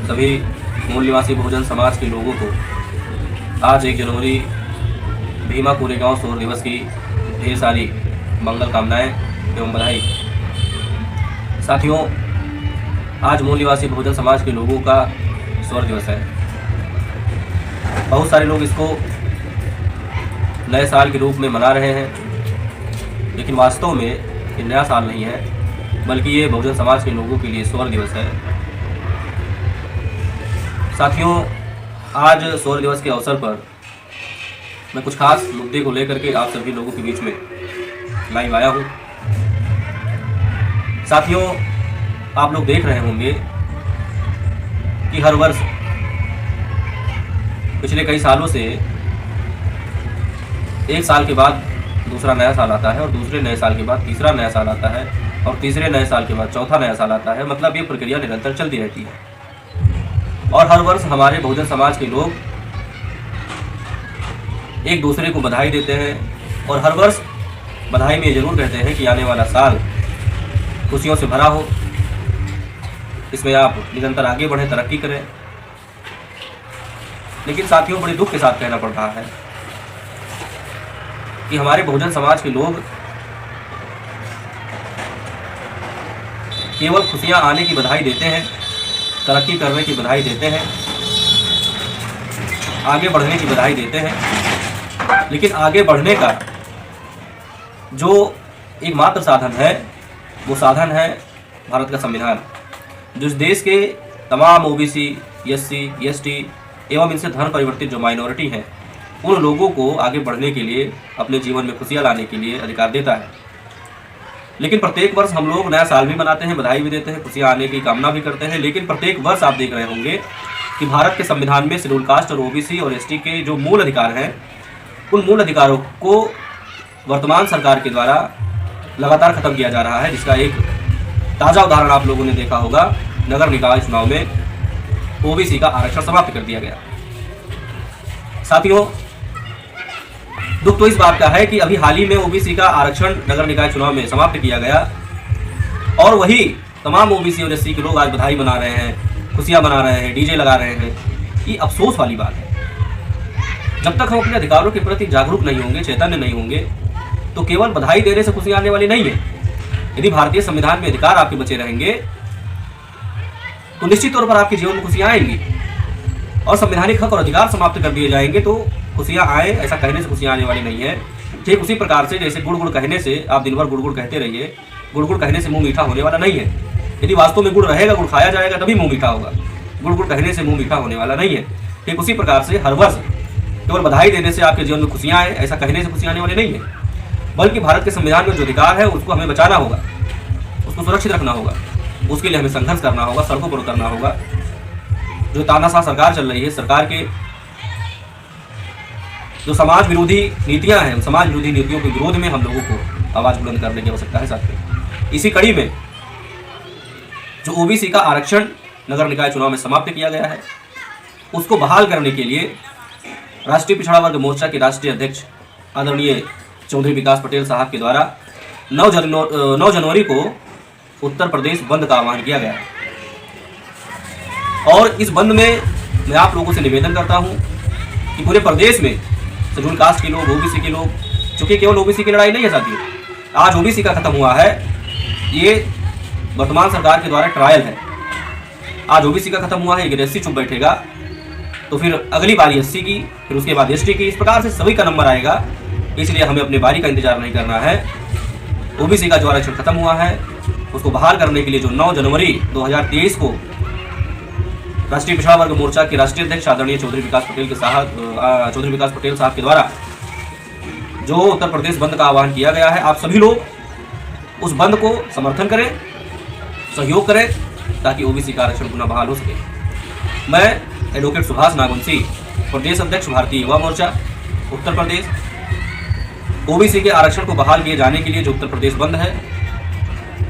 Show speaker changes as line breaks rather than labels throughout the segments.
सभी मूल निवासी बहुजन समाज के लोगों को आज 1 जनवरी भीमा कोरेगांव शौर्य दिवस की ढेर सारी मंगल कामनाएं एवं बधाई। साथियों, आज मूल निवासी बहुजन समाज के लोगों का शौर्य दिवस है। बहुत सारे लोग इसको नए साल के रूप में मना रहे हैं, लेकिन वास्तव में ये नया साल नहीं है, बल्कि ये बहुजन समाज के लोगों के लिए शौर्य दिवस है। साथियों, आज शौर्य दिवस के अवसर पर मैं कुछ खास मुद्दे को लेकर के आप सभी लोगों के बीच में लाइव आया हूँ। साथियों, आप लोग देख रहे होंगे कि हर वर्ष पिछले कई सालों से एक साल के बाद दूसरा नया साल आता है और दूसरे नए साल के बाद तीसरा नया साल आता है और तीसरे नए साल के बाद चौथा नया साल आता है। मतलब ये प्रक्रिया निरंतर चलती रहती है और हर वर्ष हमारे बहुजन समाज के लोग एक दूसरे को बधाई देते हैं और हर वर्ष बधाई में जरूर कहते हैं कि आने वाला साल खुशियों से भरा हो, इसमें आप निरंतर आगे बढ़ें, तरक्की करें। लेकिन साथियों, बड़े दुख के साथ कहना पड़ रहा है कि हमारे बहुजन समाज के लोग केवल खुशियां आने की बधाई देते हैं, तरक्की करने की बधाई देते हैं, आगे बढ़ने की बधाई देते हैं, लेकिन आगे बढ़ने का जो एकमात्र साधन है वो साधन है भारत का संविधान, जो इस देश के तमाम ओबीसी, एससी, एसटी एवं इनसे धर्म परिवर्तित जो माइनॉरिटी हैं उन लोगों को आगे बढ़ने के लिए, अपने जीवन में खुशियां लाने के लिए अधिकार देता है। लेकिन प्रत्येक वर्ष हम लोग नया साल भी मनाते हैं, बधाई भी देते हैं, खुशियां आने की कामना भी करते हैं, लेकिन प्रत्येक वर्ष आप देख रहे होंगे कि भारत के संविधान में शेड्यूल कास्ट और ओबीसी और एसटी के जो मूल अधिकार हैं उन मूल अधिकारों को वर्तमान सरकार के द्वारा लगातार खत्म किया जा रहा है, जिसका एक ताज़ा उदाहरण आप लोगों ने देखा होगा। नगर निकाय चुनाव में ओबीसी का आरक्षण समाप्त कर दिया गया। साथियों, दुख तो इस बात का है कि अभी हाल ही में ओबीसी का आरक्षण नगर निकाय चुनाव में समाप्त किया गया और वही तमाम ओबीसी और एससी के लोग आज बधाई मना रहे हैं, खुशियां मना रहे हैं, डीजे लगा रहे हैं। ये अफसोस वाली बात है। जब तक हम अपने अधिकारों के प्रति जागरूक नहीं होंगे, चैतन्य नहीं होंगे, तो केवल बधाई देने से खुशियां आने वाली नहीं है। यदि भारतीय संविधान में अधिकार आपके बचे रहेंगे तो निश्चित तौर पर आपके जीवन में खुशियां आएंगी और संवैधानिक हक और अधिकार समाप्त कर दिए जाएंगे तो खुशियां आए, ऐसा कहने से खुशियां आने वाली नहीं है। ठीक उसी प्रकार से जैसे गुड़ गुड़ कहने से आप दिन भर गुड़ गुड़ कहते रहिए, गुड़ गुड़ कहने से मुंह मीठा होने वाला नहीं है। यदि वास्तव में गुड़ रहेगा, गुड़ खाया जाएगा, तभी मुंह मीठा होगा। गुड़ गुड़ कहने से मुंह मीठा होने वाला नहीं है। ठीक उसी प्रकार से हर वर्ष केवल बधाई देने से आपके जीवन में खुशियां आए, ऐसा कहने से खुशियां आने वाली नहीं है, बल्कि भारत के संविधान में जो अधिकार है उसको हमें बचाना होगा, उसको सुरक्षित रखना होगा। उसके लिए हमें संघर्ष करना होगा, सड़कों पर उतरना होगा। जो तानाशाह सरकार चल रही है, सरकार के जो समाज विरोधी नीतियां हैं, समाज विरोधी नीतियों के विरोध में हम लोगों को आवाज बुलंद करने की आवश्यकता है। साथियों, इसी कड़ी में जो ओबीसी का आरक्षण नगर निकाय चुनाव में समाप्त किया गया है उसको बहाल करने के लिए राष्ट्रीय पिछड़ा वर्ग मोर्चा के राष्ट्रीय अध्यक्ष आदरणीय चौधरी विकास पटेल साहब के द्वारा 9 जनवरी को उत्तर प्रदेश बंद का आह्वान किया गया है। और इस बंद में मैं आप लोगों से निवेदन करता हूं कि पूरे प्रदेश में शेड्यूल कास्ट के लोग, ओबीसी के लोग, चूंकि केवल ओबीसी की लड़ाई नहीं है साथियों, आज ओबीसी का खत्म हुआ है, ये वर्तमान सरकार के द्वारा ट्रायल है। आज ओबीसी का खत्म हुआ है, अगर एससी चुप बैठेगा तो फिर अगली बारी एससी की, फिर उसके बाद एसटी की, इस प्रकार से सभी का नंबर आएगा। इसलिए हमें अपनी बारी का इंतजार नहीं करना है। ओबीसी का जो आरक्षण खत्म हुआ है उसको बहाल करने के लिए जो 9 जनवरी 2023 को राष्ट्रीय पिछड़ा वर्ग मोर्चा के राष्ट्रीय अध्यक्ष आदरणीय चौधरी विकास पटेल साहब के द्वारा जो उत्तर प्रदेश बंद का आह्वान किया गया है, आप सभी लोग उस बंद को समर्थन करें, सहयोग करें, ताकि ओबीसी का आरक्षण पुनः बहाल हो सके। मैं एडवोकेट सुभाष नागवंशी, प्रदेश अध्यक्ष भारतीय युवा मोर्चा उत्तर प्रदेश, ओबीसी के आरक्षण को बहाल किए जाने के लिए जो उत्तर प्रदेश बंद है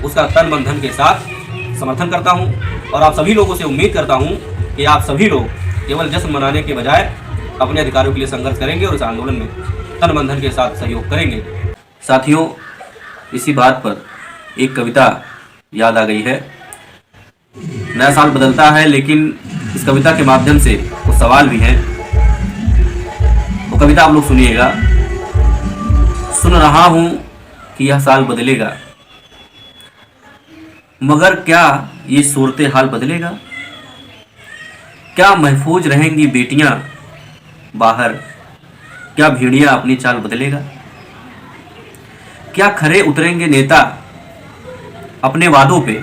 उसका तन मन धन के साथ समर्थन करता हूं और आप सभी लोगों से उम्मीद करता हूं कि आप सभी लोग केवल जश्न मनाने के बजाय अपने अधिकारों के लिए संघर्ष करेंगे और इस आंदोलन में तन मन धन के साथ सहयोग करेंगे। साथियों, इसी बात पर एक कविता याद आ गई है। नया साल बदलता है लेकिन इस कविता के माध्यम से कुछ सवाल भी हैं। वो कविता आप लोग सुनिएगा। सुन रहा हूं कि यह साल बदलेगा, मगर क्या ये सूरत हाल बदलेगा? क्या महफूज रहेंगी बेटियां बाहर? क्या भेड़िया अपनी चाल बदलेगा? क्या खरे उतरेंगे नेता अपने वादों पे?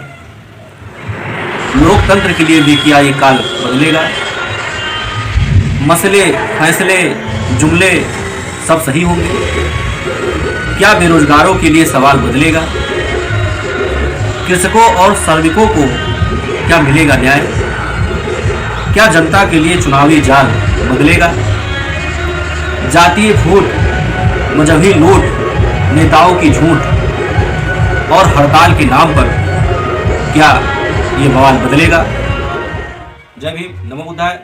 लोकतंत्र के लिए भी क्या ये काल बदलेगा? मसले, फैसले, जुमले सब सही होंगे? क्या बेरोजगारों के लिए सवाल बदलेगा? कृषकों और श्रमिकों को क्या मिलेगा न्याय? क्या जनता के लिए चुनावी जाल बदलेगा? जातीय फूट, मजहबी लूट, नेताओं की झूठ और हड़ताल के नाम पर क्या ये बवाल बदलेगा? जय भीम, नमो बुद्धाय।